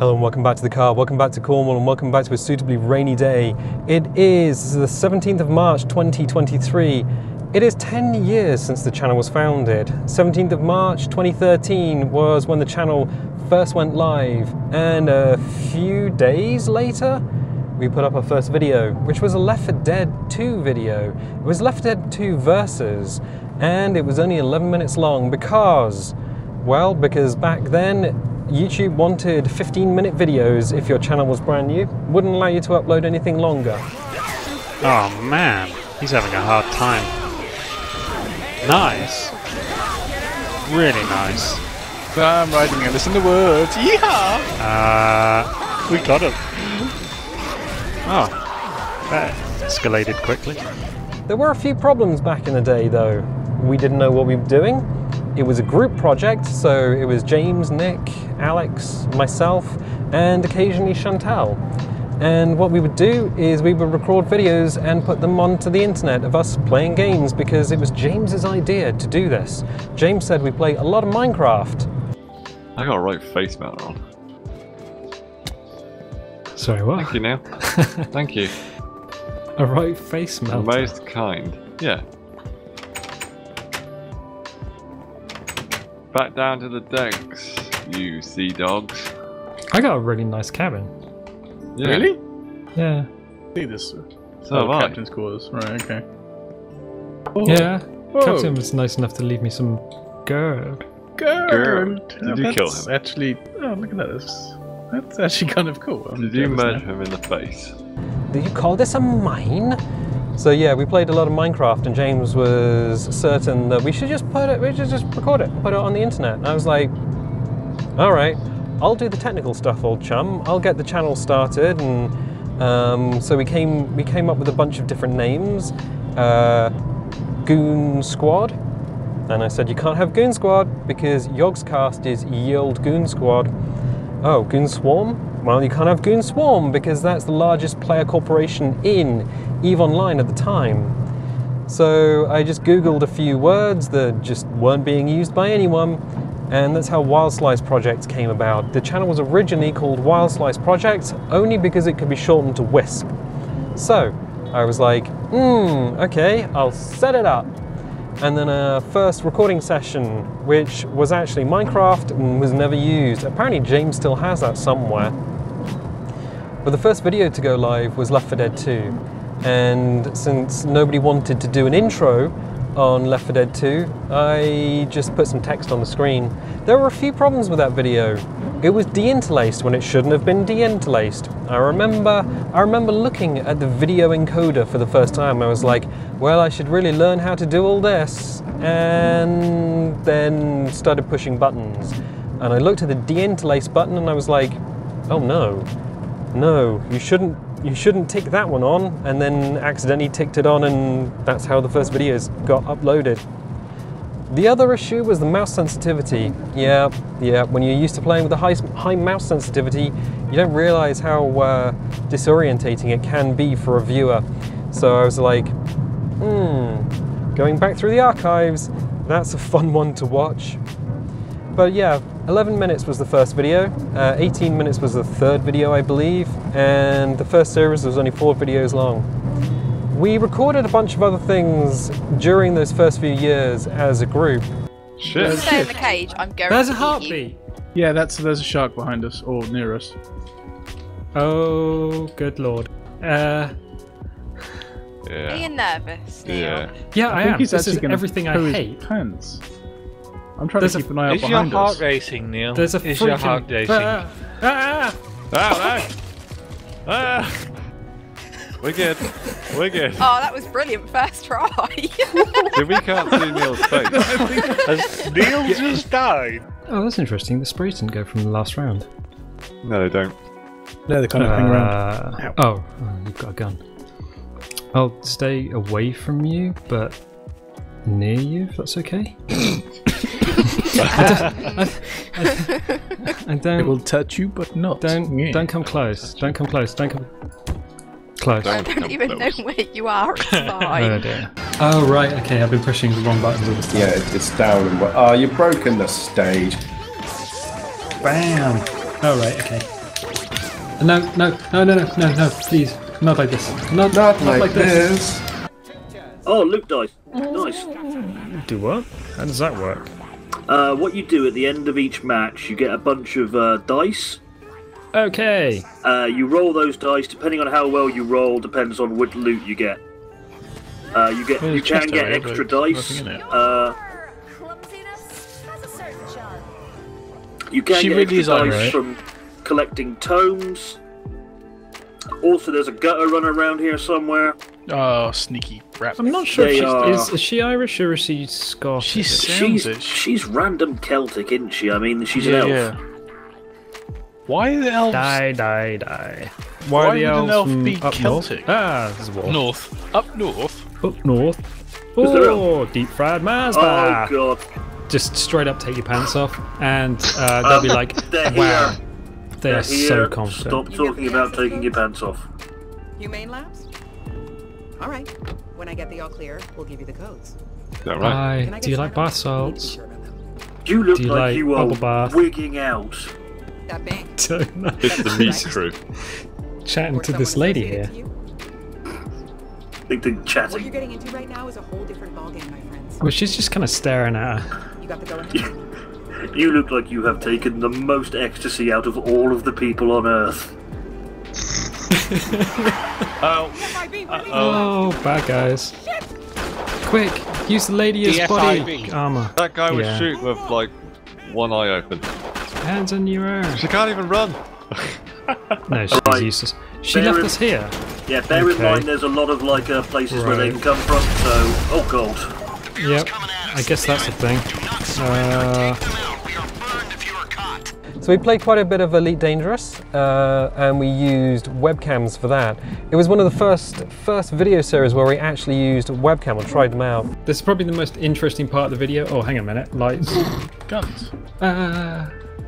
Hello and welcome back to the car, welcome back to Cornwall and welcome back to a suitably rainy day. It is the 17th of March 2023. It is 10 years since the channel was founded. 17th of March 2013 was when the channel first went live, and a few days later we put up our first video, which was a Left 4 Dead 2 video. It was Left 4Dead 2 Versus, and it was only 11 minutes long because back then YouTube wanted 15-minute videos if your channel was brand new, wouldn't allow you to upload anything longer. Oh man, he's having a hard time. Nice. Really nice. I'm riding Alice in the Woods. Yeehaw! We got him. Oh, that escalated quickly. There were a few problems back in the day though. We didn't know what we were doing. It was a group project, so it was James, Nick, Alex, myself, and occasionally Chantal. And what we would do is we would record videos and put them onto the internet of us playing games because it was James's idea to do this. James said we play a lot of Minecraft. I got a right face mount on. Sorry, what? Thank you, Neil. Thank you. A right face melt. Most kind. Yeah. Back down to the decks, you sea dogs. I got a really nice cabin. Yeah. Really? Yeah. See this? So have I. Captain's quarters. Right. Okay. Oh. Yeah. Whoa. Captain was nice enough to leave me some gold. Gold. Did you kill him? Actually, oh look at that. That's actually kind of cool. Did you murder him in the face? Did you call this a mine? So yeah, we played a lot of Minecraft, and James was certain that we should just record it, put it on the internet. And I was like, all right, I'll do the technical stuff, old chum. I'll get the channel started, and so we came up with a bunch of different names. Goon Squad, and I said you can't have Goon Squad because Yogscast is Yield Goon Squad. Oh, Goon Swarm? Well, you can't have Goon Swarm because that's the largest player corporation in EVE Online at the time. So I just Googled a few words that just weren't being used by anyone, and that's how Wild Slice Project came about. The channel was originally called Wild Slice Project only because it could be shortened to WISP. So I was like, okay, I'll set it up. And then a first recording session, which was actually Minecraft and was never used. Apparently James still has that somewhere. But the first video to go live was Left 4 Dead 2. And since nobody wanted to do an intro on Left 4 Dead 2, I just put some text on the screen. There were a few problems with that video. It was deinterlaced when it shouldn't have been deinterlaced. I remember looking at the video encoder for the first time. I was like, well, I should really learn how to do all this. And then started pushing buttons. And I looked at the deinterlace button and I was like, oh no, you shouldn't tick that one on, and then accidentally ticked it on, and that's how the first videos got uploaded. The other issue was the mouse sensitivity. Yeah, when you're used to playing with a high mouse sensitivity, you don't realize how disorientating it can be for a viewer. So I was like, going back through the archives, that's a fun one to watch. But yeah, 11 minutes was the first video, 18 minutes was the third video, I believe, and the first series was only 4 videos long. We recorded a bunch of other things during those first few years as a group. Shit. Stay in the cage. I'm going. There's to a heartbeat. Yeah, there's a shark behind us or near us. Oh, good lord. Are Yeah. you nervous? Yeah. Yeah, I am. He's This is actually gonna everything I poo his hate. pants. I'm trying to keep an eye out Is your behind heart us. racing, Neil? There's a Is your freaking... heart racing? We're good. We're good. Oh, that was brilliant. First try. We can't see Neil's face. Has Neil just died? Oh, that's interesting. The sprays didn't go from the last round. No, they don't. No, they kind of hang around. Oh, you've got a gun. I'll stay away from you, but near you, if that's okay. I don't. It will touch you, but not. Don't come close. Don't come close. Don't come close. I don't even know where you are. It's fine. Oh dear. Oh right. Okay. I've been pushing the wrong buttons all the time. Yeah, it's down and you've broken the stage. Bam. Oh right. Okay. No, please. Not like this. Not like this. Oh, loot dice. Nice. Do what? How does that work? What you do at the end of each match, you get a bunch of dice. Okay. You roll those dice. Depending on how well you roll, depends on what loot you get. You can get extra dice. You can get extra dice from collecting tomes. Also, there's a gutter runner around here somewhere. Oh, sneaky rat. I'm not sure is she Irish or is she Scottish? She's random Celtic, isn't she? I mean, she's an elf. Yeah. Why are the elves? Die. Why are the would elves an elf from be up Celtic? North? Ah, there's a wall. North. Up north. Up north. there Oh, deep fried Mars Oh bar. god. Just straight up take your pants off, and they'll be like, "Wow, they are so confident." Stop talking about taking your pants off. Humane labs? Alright. When I get the all clear, we'll give you the codes. Is that right? Hi, do you like bath salts? You look Do you like like you are bubble bath? wigging out. That bang. Don't know. It's the meat crew. Chatting Or to this someone lady associated here. to you? Think they're What chatting. you're getting into right now is a whole different ballgame, my friends. Well, she's just kind of staring at her. You got the go ahead? You look like you have taken the most ecstasy out of all of the people on Earth. Oh, bad guys. Quick, use the lady as body DFIB. armor. That guy was Yeah. shooting with like one eye open. Hands in your air. She can't even run. No, she's Right. useless. She Bear left in- us here. Yeah, bear in Okay. mind there's a lot of like places where they Right. can come from, so... Oh god. Yep, I guess that's the thing. So we played quite a bit of Elite Dangerous, and we used webcams for that. It was one of the first video series where we actually used webcam and tried them out. This is probably the most interesting part of the video. Oh, hang on a minute. Lights. Guns.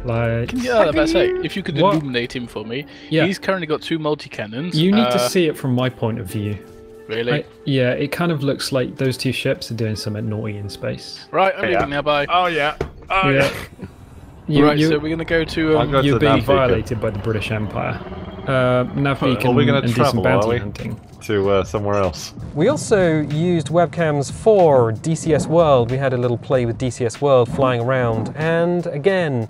Lights. Yeah, I was about to say, if you could What? illuminate him for me. Yeah. He's currently got 2 multi-cannons. You need to see it from my point of view. Really? Yeah, it kind of looks like those two ships are doing something naughty in space. Right, I'm leaving now, bye. Oh yeah. Oh Yeah. Right, so we're going to go to... I'll go to You're the being nav beacon. violated by the British Empire. Nav beacon Are we going and to do some travel, are bounty we? hunting. To somewhere else. We also used webcams for DCS World. We had a little play with DCS World flying around, and again,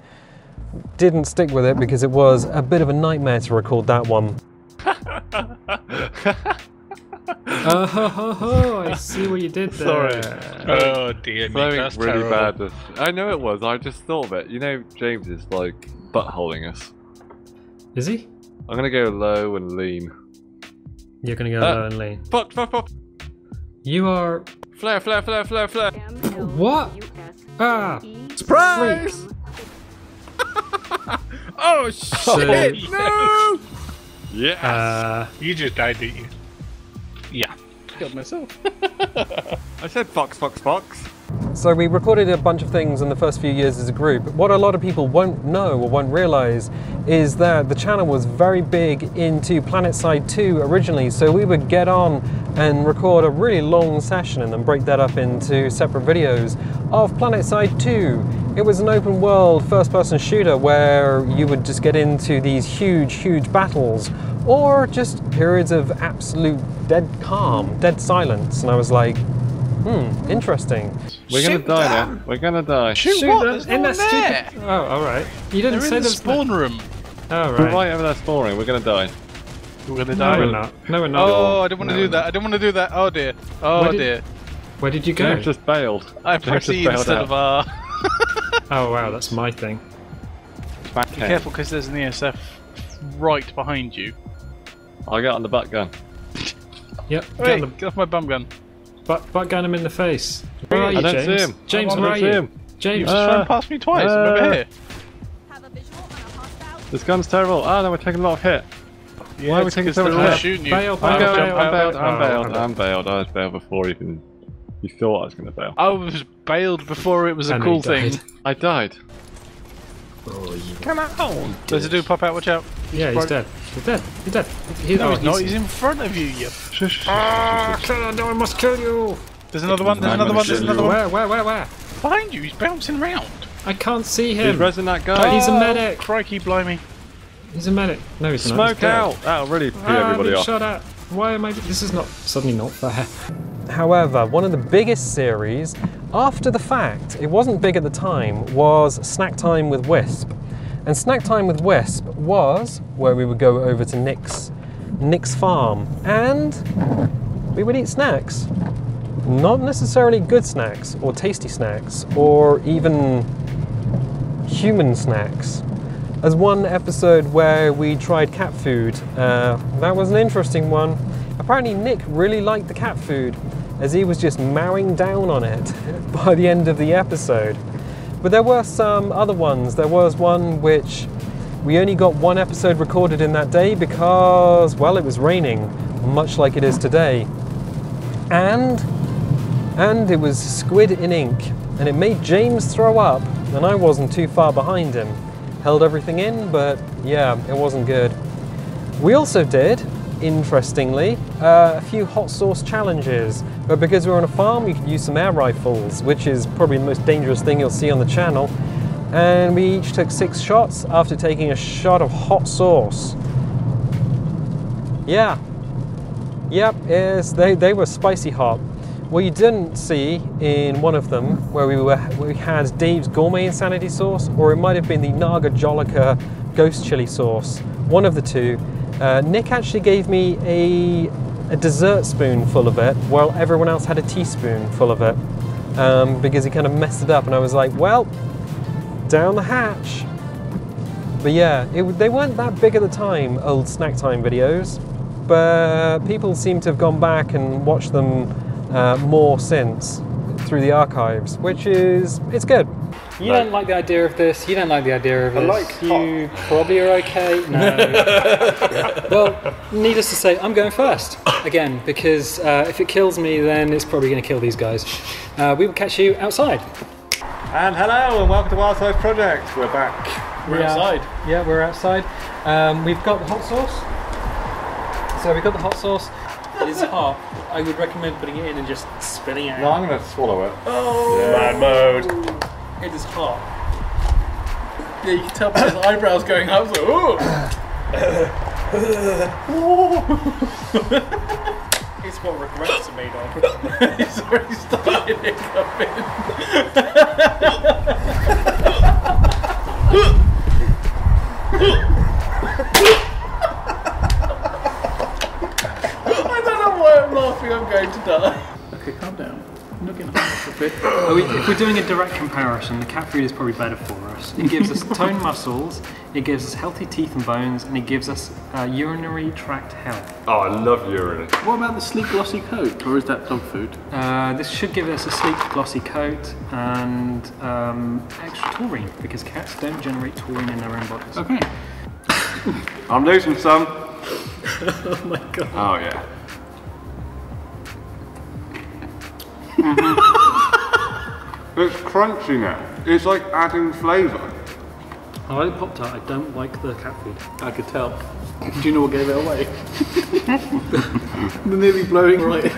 didn't stick with it because it was a bit of a nightmare to record that one. Oh, ho, ho, ho, I see what you did there. Sorry. Oh dear me, Something that's really terrible. bad. I know it was. I just thought of it. You know, James is like buttholing us. Is he? I'm gonna go low and lean. You're gonna go low and lean. Fuck! You are... Flare! What? Ah! Surprise! Oh shit! So, No! Yeah. You just died, didn't you? Yeah. Killed myself. I said fox. So we recorded a bunch of things in the first few years as a group. What a lot of people won't know or won't realise is that the channel was very big into Planetside 2 originally, so we would get on and record a really long session and then break that up into separate videos of Planetside 2. It was an open world first-person shooter where you would just get into these huge battles, or just periods of absolute dead calm, dead silence, and I was like, interesting. We're gonna die now. We're gonna die. Shoot what? There's no one there! Oh, alright. You didn't They're say in the there's spawn room. Oh, We're right. right over there spawning. We're gonna die. We're gonna No, die. we're not. No, we're not. Oh, I don't want to do that. I don't want to do that. Oh dear. Oh Where did- dear. Where did you go? James just bailed. I James pressed just E bailed instead out. of R. Oh, wow, that's my thing. Be careful because there's an ESF right behind you. I'll get on the butt gun. Yep, Hey, get get off my bum gun. butt gun him in the face. Where are you, I don't James? see him. James, I where don't are see you? him. You James, just try and pass me twice. I'm over here. This gun's terrible. Ah, no, we're taking a lot of hit. Yeah, Why are we it's taking 'cause so they're much all hit? shooting you. bail, I'm bail, bail, bailed. bail. Oh, I'm bailed. I was bailed before even you thought I was gonna bail. I was bailed before it was a And cool he died. thing. I died. Come on! There's a dude pop out, watch out. Yeah, he's dead. He's dead. He's dead. No, he's not. He's in front of you, you. No, I must kill you. There's another one, there's another one, there's another one. Where? Behind you, he's bouncing around. I can't see He's him. resin that guy. He's a medic. Crikey, blimey. He's a medic. No, he's not. Smoke He's dead. out! That'll really pee I'm everybody being off. shot at. Why am I? This is not suddenly not fair. However, one of the biggest series, after the fact, it wasn't big at the time, was Snack Time with WISP. And Snack Time with WISP was where we would go over to Nick's farm and we would eat snacks. Not necessarily good snacks or tasty snacks or even human snacks. There's one episode where we tried cat food. That was an interesting one. Apparently Nick really liked the cat food as he was just mowing down on it by the end of the episode. But there were some other ones. There was one which we only got one episode recorded in that day because, well, it was raining, much like it is today. And it was squid in ink, and it made James throw up, and I wasn't too far behind him. Held everything in, but yeah, it wasn't good. We also did, interestingly, a few hot sauce challenges, but because we're on a farm, you could use some air rifles, which is probably the most dangerous thing you'll see on the channel. And we each took 6 shots after taking a shot of hot sauce. Yeah. Yep, they were spicy hot. What you didn't see in one of them, where we had Dave's Gourmet Insanity sauce, or it might have been the Naga Jolika Ghost Chili sauce, one of the two. Nick actually gave me a dessert spoonful of it, while everyone else had a teaspoonful of it, because he kind of messed it up, and I was like, well, down the hatch. But yeah, they weren't that big at the time, old Snack Time videos, but people seem to have gone back and watched them more since through the archives, which is, it's good. You don't like the idea of this, you don't like the idea of this, you probably are okay. No. Well, needless to say, I'm going first, again, because if it kills me, then it's probably going to kill these guys. We will catch you outside. And hello, and welcome to Wildlife Project. We're back. We're outside. Yeah, we're outside. We've got the hot sauce. So we've got the hot sauce. It is hot. I would recommend putting it in and just spilling it out. No, I'm going to swallow it. Oh, mad mode. It is hot. Yeah, you can tell by his eyebrows going up. So, ooh. It's what regrets are made of. He's already started hiccuping. I don't know why I'm laughing, I'm going to die. Okay, calm down. I'm looking hard a bit. If we're doing a direct comparison, the cat food is probably better for us. It gives us toned muscles, it gives us healthy teeth and bones, and it gives us urinary tract health. Oh, I love urine. What about the sleek glossy coat, or is that dog food? This should give us a sleek glossy coat and extra taurine, because cats don't generate taurine in their own bodies. Okay. I'm losing some. Oh my god. Oh, yeah. It's crunchy now. It's like adding flavour. I like the Pop-Tart, I don't like the cat food. I could tell. Do you know what gave it away? They're nearly blowing right.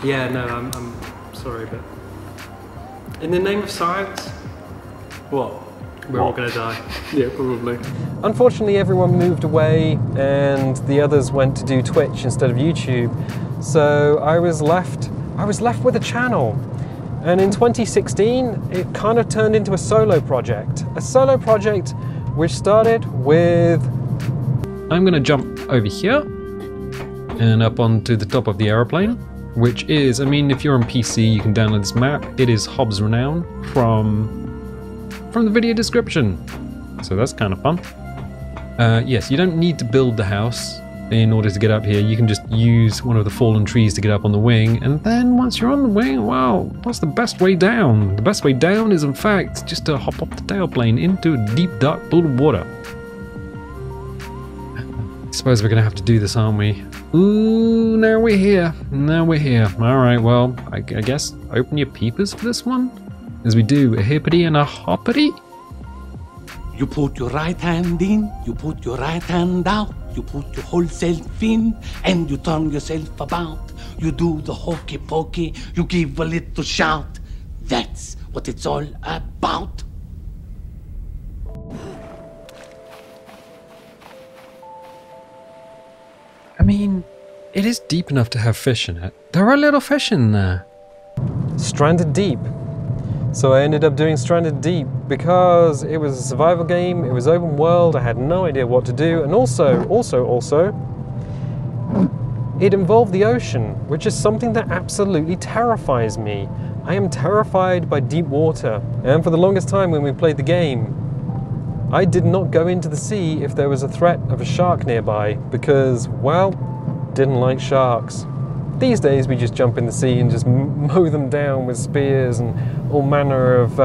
Yeah, no, I'm sorry, but in the name of science, What? we're all gonna die. Yeah, probably. Unfortunately, everyone moved away and the others went to do Twitch instead of YouTube. So I was left with a channel. And in 2016, it kind of turned into a solo project. A solo project which started with... I'm gonna jump over here and up onto the top of the aeroplane, which is, I mean, if you're on PC, you can download this map. It is Hobbs Renown from the video description. So that's kind of fun. Yes, you don't need to build the house in order to get up here. You can just use one of the fallen trees to get up on the wing, and then once you're on the wing, wow, what's the best way down? The best way down is, in fact, just to hop off the tailplane into a deep, dark pool of water. I suppose we're gonna have to do this, aren't we? Ooh, now we're here. Now we're here. Alright, well, I guess open your peepers for this one? As we do a hippity and a hoppity. You put your right hand in, you put your right hand out, you put your whole self in, and you turn yourself about. You do the hokey pokey, you give a little shout. That's what what it's all about. I mean, it is deep enough to have fish in it. There are little fish in there. Stranded Deep. So I ended up doing Stranded Deep because it was a survival game, it was open world, I had no idea what to do, and also, it involved the ocean, which is something that absolutely terrifies me. I am terrified by deep water, and for the longest time when we played the game, I did not go into the sea if there was a threat of a shark nearby, because, well, didn't like sharks. These days we just jump in the sea and just mow them down with spears and all manner of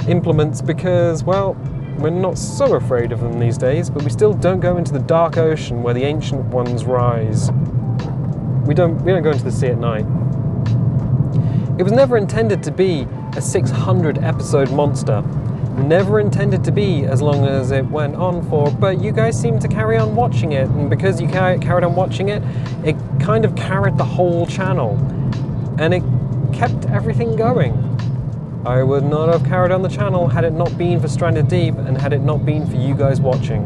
implements because, well, we're not so afraid of them these days, but we still don't go into the dark ocean where the ancient ones rise. We don't go into the sea at night. It was never intended to be a 600 episode monster. Never intended to be as long as it went on for, but you guys seem to carry on watching it, and because you carried on watching it, it kind of carried the whole channel, and it kept everything going. I would not have carried on the channel had it not been for Stranded Deep, and had it not been for you guys watching.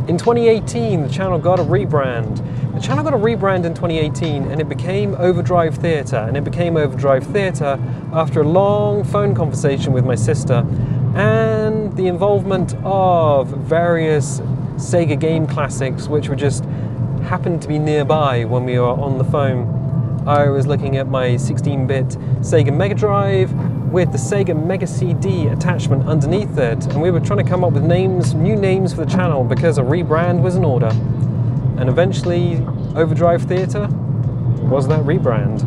In 2018, the channel got a rebrand. The channel got a rebrand in 2018 and it became Overdrive Theatre. And it became Overdrive Theatre after a long phone conversation with my sister and the involvement of various Sega game classics which were just happened to be nearby when we were on the phone. I was looking at my 16-bit Sega Mega Drive with the Sega Mega CD attachment underneath it, and we were trying to come up with new names for the channel because a rebrand was in order. And eventually, Overdrive Theatre was that rebrand.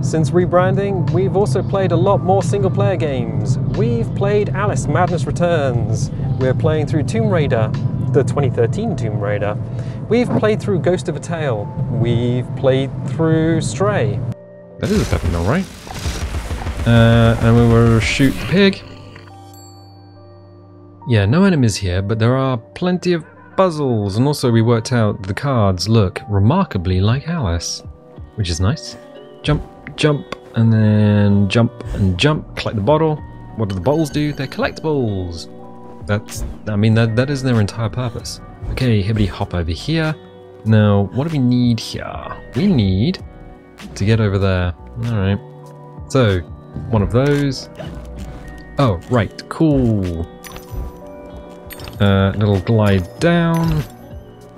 Since rebranding, we've also played a lot more single-player games. We've played Alice Madness Returns. We're playing through Tomb Raider, the 2013 Tomb Raider. We've played through Ghost of a Tale. We've played through Stray. That is a pepper mill, right? And we will shoot the pig. Yeah, no enemies here, but there are plenty of puzzles, and also we worked out the cards look remarkably like Alice, which is nice. Jump, jump, and then jump and jump, collect the bottle. What do the bottles do? They're collectibles. That is their entire purpose. Okay, hibbity hop over here. Now, what do we need here? We need to get over there. Alright. So, one of those. Oh, right, cool. Little glide down,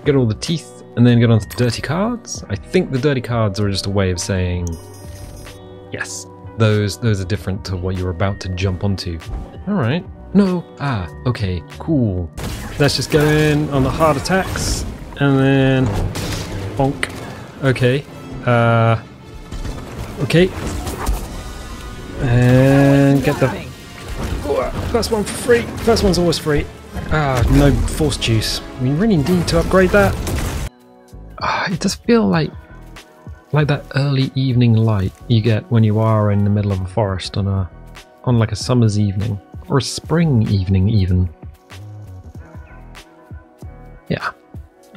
get all the teeth, and then get onto the dirty cards. I think the dirty cards are just a way of saying, yes, those are different to what you're about to jump onto. Alright. No, okay, cool. Let's just go in on the hard attacks, and then bonk. Okay. Okay. And get the first one for free. First one's always free. No force juice. We really need to upgrade that. It does feel like that early evening light you get when you are in the middle of a forest on like a summer's evening or a spring evening even. Yeah,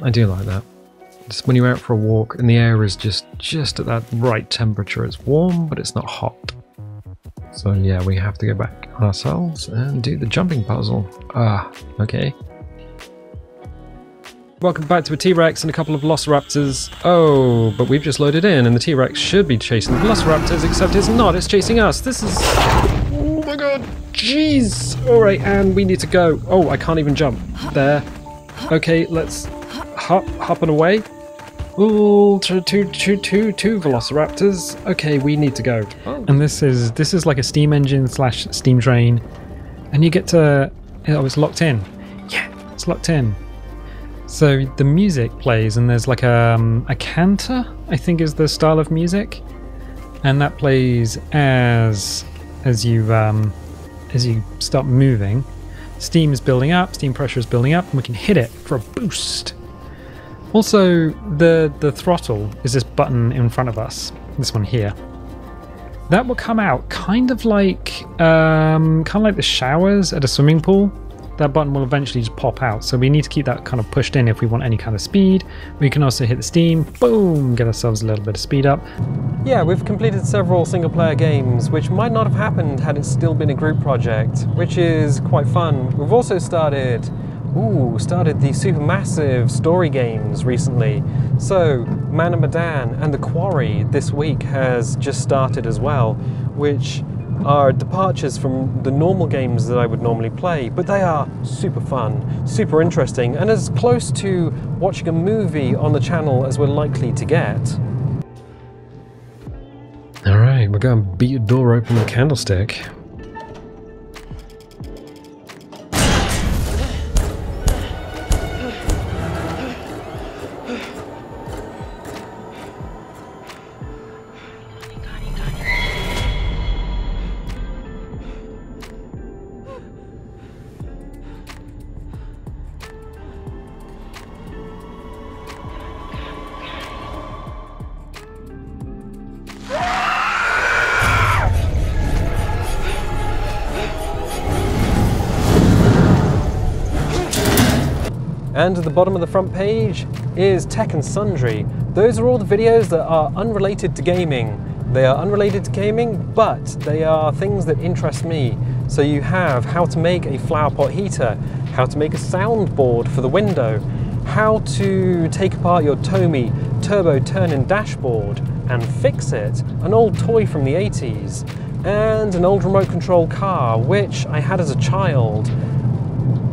I do like that. Just when you're out for a walk and the air is just at that right temperature. It's warm, but it's not hot. So yeah, we have to go back ourselves and do the jumping puzzle. Okay. Welcome back to a T-Rex and a couple of Velociraptors. Oh, but we've just loaded in and the T-Rex should be chasing the Velociraptors, except it's not, it's chasing us. This is... Oh my god, jeez. Alright, and we need to go. Oh, I can't even jump. There. Okay, let's hop and away. Ooh, two Velociraptors. Okay, we need to go. Oh. And this is like a steam engine / steam train, and you get to. Oh, it's locked in. Yeah, it's locked in. So the music plays, and there's like a canter, I think is the style of music, and that plays as you start moving. Steam is building up, steam pressure is building up, and we can hit it for a boost. Also, the throttle is this button in front of us, this one here. That will come out kind of like the showers at a swimming pool. that button will eventually just pop out. So we need to keep that kind of pushed in if we want any kind of speed. We can also hit the steam, boom, get ourselves a little bit of speed up. Yeah, we've completed several single player games, which might not have happened had it still been a group project, which is quite fun. We've also started the supermassive story games recently. So Medan and The Quarry this week has just started as well, which are departures from the normal games that I would normally play, but they are super fun, super interesting, and as close to watching a movie on the channel as we're likely to get. Alright, we're going to beat a door open with a candlestick. And at the bottom of the front page is Tech and Sundry. Those are all the videos that are unrelated to gaming. They are unrelated to gaming, but they are things that interest me. So you have how to make a flower pot heater, how to make a soundboard for the window, how to take apart your Tomy turbo turn-in dashboard and fix it, an old toy from the 80s, and an old remote control car, which I had as a child,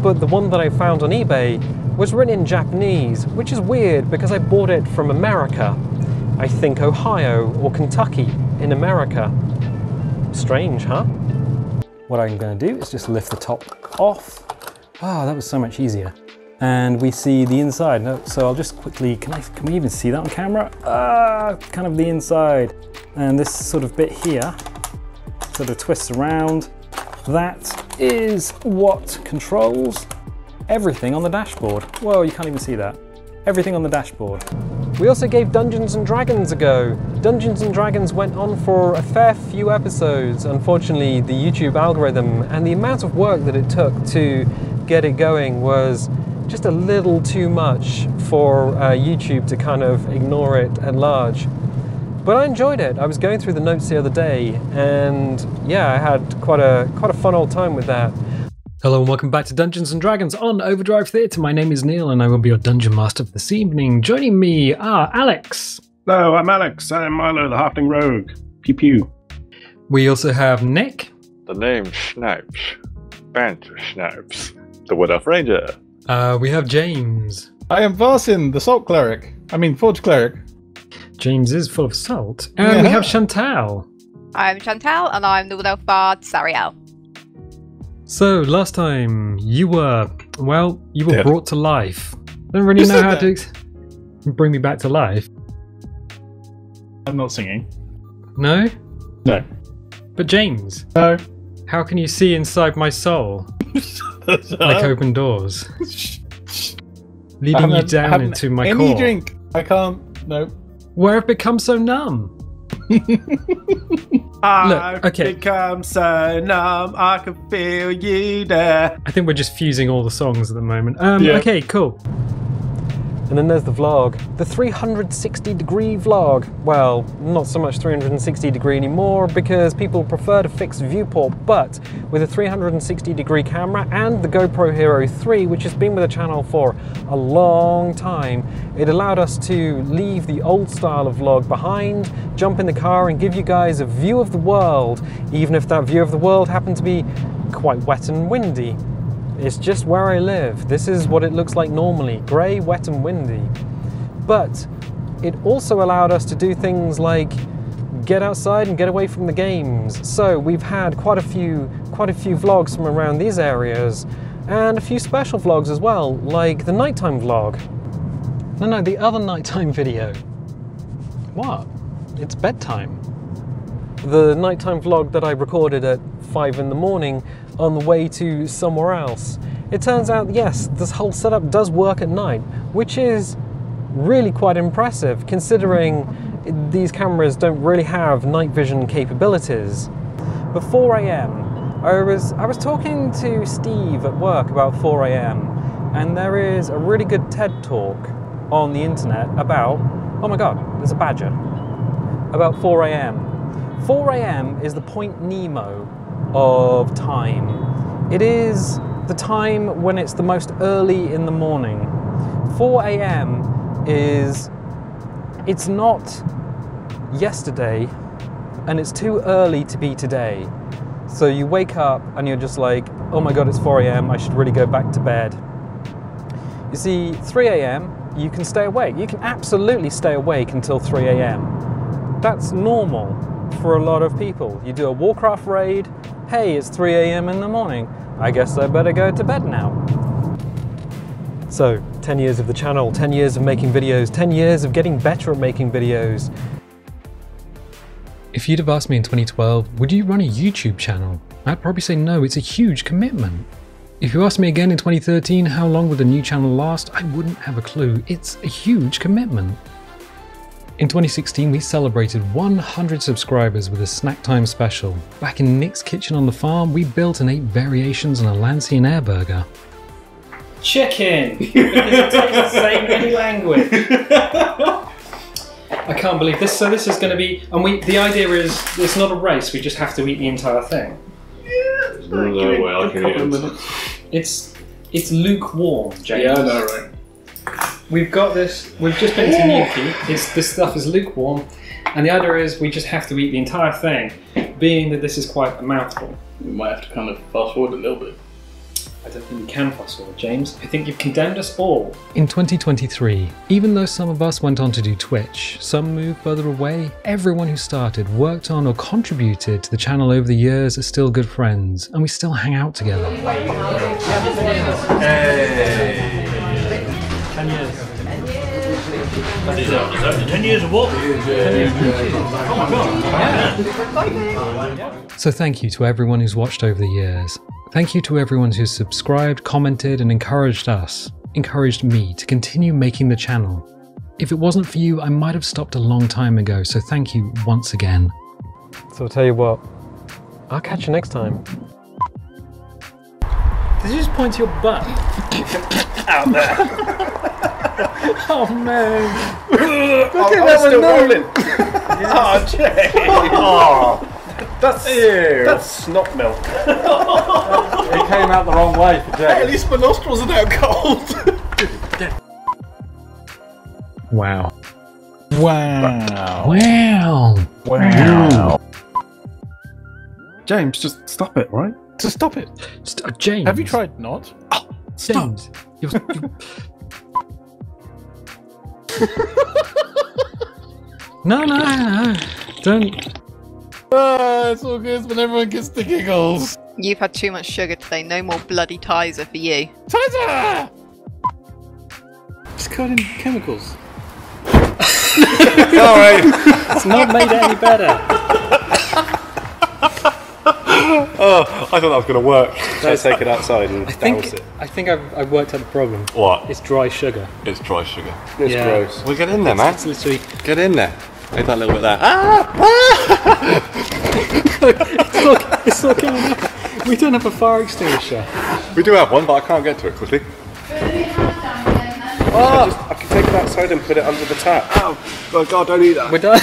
but the one that I found on eBay was written in Japanese, which is weird because I bought it from America. I think Ohio or Kentucky in America. Strange, huh? What I'm going to do is just lift the top off. Ah, that was so much easier. And we see the inside. No, so I'll just quickly, can we even see that on camera? Kind of the inside. And this sort of bit here sort of twists around. That is what controls everything on the dashboard. Whoa, you can't even see that. Everything on the dashboard. We also gave Dungeons and Dragons a go. Dungeons and Dragons went on for a fair few episodes. Unfortunately, the YouTube algorithm and the amount of work that it took to get it going was just a little too much for YouTube to kind of ignore it at large. But I enjoyed it. I was going through the notes the other day, and yeah, I had quite a fun old time with that. Hello and welcome back to Dungeons and Dragons on Overdrive Theatre. My name is Neil and I will be your Dungeon Master for this evening. Joining me are Alex. Hello, I'm Alex. I'm Milo, the Halfling Rogue. Pew pew. We also have Nick. The name Snipes. Banter Snipes. The Wood Elf Ranger. We have James. I am Varsin, the Salt Cleric. Forge Cleric. James is full of salt. And we have Chantal. I'm Chantal, and I'm the Wood Elf Bard, Sariel. So, last time you were brought to life. I don't really know how to bring me back to life. I'm not singing. No? No. But James. No. How can you see inside my soul? Like open doors. Leading you down into my core. Any drink. I can't. No. Where I've become so numb. I've become so numb, I can feel you there. I think we're just fusing all the songs at the moment. Okay, cool. And then there's the vlog, the 360-degree vlog. Well, not so much 360-degree anymore because people prefer to fix viewport, but with a 360-degree camera and the GoPro Hero 3, which has been with the channel for a long time, it allowed us to leave the old style of vlog behind, jump in the car and give you guys a view of the world, even if that view of the world happened to be quite wet and windy. It's just where I live. This is what it looks like normally, grey, wet and windy. But it also allowed us to do things like get outside and get away from the games. So we've had quite a few vlogs from around these areas and a few special vlogs as well, like the nighttime vlog. No, the other nighttime video. What? It's bedtime. The nighttime vlog that I recorded at 5 in the morning on the way to somewhere else. It turns out, yes, this whole setup does work at night, which is really quite impressive considering these cameras don't really have night vision capabilities. But 4 AM, I was talking to Steve at work about 4 a.m. and there is a really good TED talk on the internet about, oh my god, there's a badger, about 4 a.m. 4 a.m. is the Point Nemo of time. It is the time when it's the most early in the morning. 4 a.m. is, it's not yesterday and it's too early to be today. So you wake up and you're just like, oh my god, it's 4 a.m, I should really go back to bed. You see, 3 a.m, you can stay awake. You can absolutely stay awake until 3 a.m. That's normal for a lot of people. You do a Warcraft raid, hey, it's 3 a.m. in the morning. I guess I better go to bed now. So, 10 years of the channel, 10 years of making videos, 10 years of getting better at making videos. If you'd have asked me in 2012, would you run a YouTube channel? I'd probably say no, it's a huge commitment. If you asked me again in 2013, how long would a new channel last? I wouldn't have a clue. It's a huge commitment. In 2016, we celebrated 100 subscribers with a snack time special. Back in Nick's kitchen on the farm, we built and ate variations on a Lancian air burger. Chicken! Because it takes the same any language. I can't believe this. So this is going to be, and the idea is, it's not a race, we just have to eat the entire thing. Yeah, no way I can eat it. It's lukewarm, James. Yeah, I know, right? We've got this, we've just been to Nuki, this stuff is lukewarm, and the idea is we just have to eat the entire thing, being that this is quite a mouthful. We might have to kind of fast forward a little bit. I don't think you can fast forward, James. I think you've condemned us all. In 2023, even though some of us went on to do Twitch, some moved further away, everyone who started, worked on or contributed to the channel over the years are still good friends, and we still hang out together. Hey! 10 years. Is that 10 years of what? 10 years. Oh my god. So thank you to everyone who's watched over the years. Thank you to everyone who's subscribed, commented, and encouraged me to continue making the channel. If it wasn't for you, I might have stopped a long time ago, so thank you once again. So I'll tell you what, I'll catch you next time. Did you just point to your butt? Out there. Oh man. Look at that still rolling. Oh, Jay. Oh. That's snot milk. It came out the wrong way for Jay. At least my nostrils are now cold. Wow. Wow. Wow. Wow. James, just stop it, right? Just stop it. James. Have you tried not? Oh, James. You're... No, don't. Ah, it's all good when everyone gets the giggles. You've had too much sugar today. No more bloody Tizer for you. Tizer! It's covered in chemicals. Sorry. It's not made it any better. Oh, I thought that was going to work. Let's take it outside and douse it. I think I've worked out the problem. What? It's dry sugar. It's dry sugar. It's Yeah. gross. Well, get in there, man. It's literally... Get in there. Make that little bit there. It's not coming up. We don't have a fire extinguisher. We do have one, but I can't get to it quickly. I can take it outside and put it under the tap. Oh, God, don't eat that. We're done.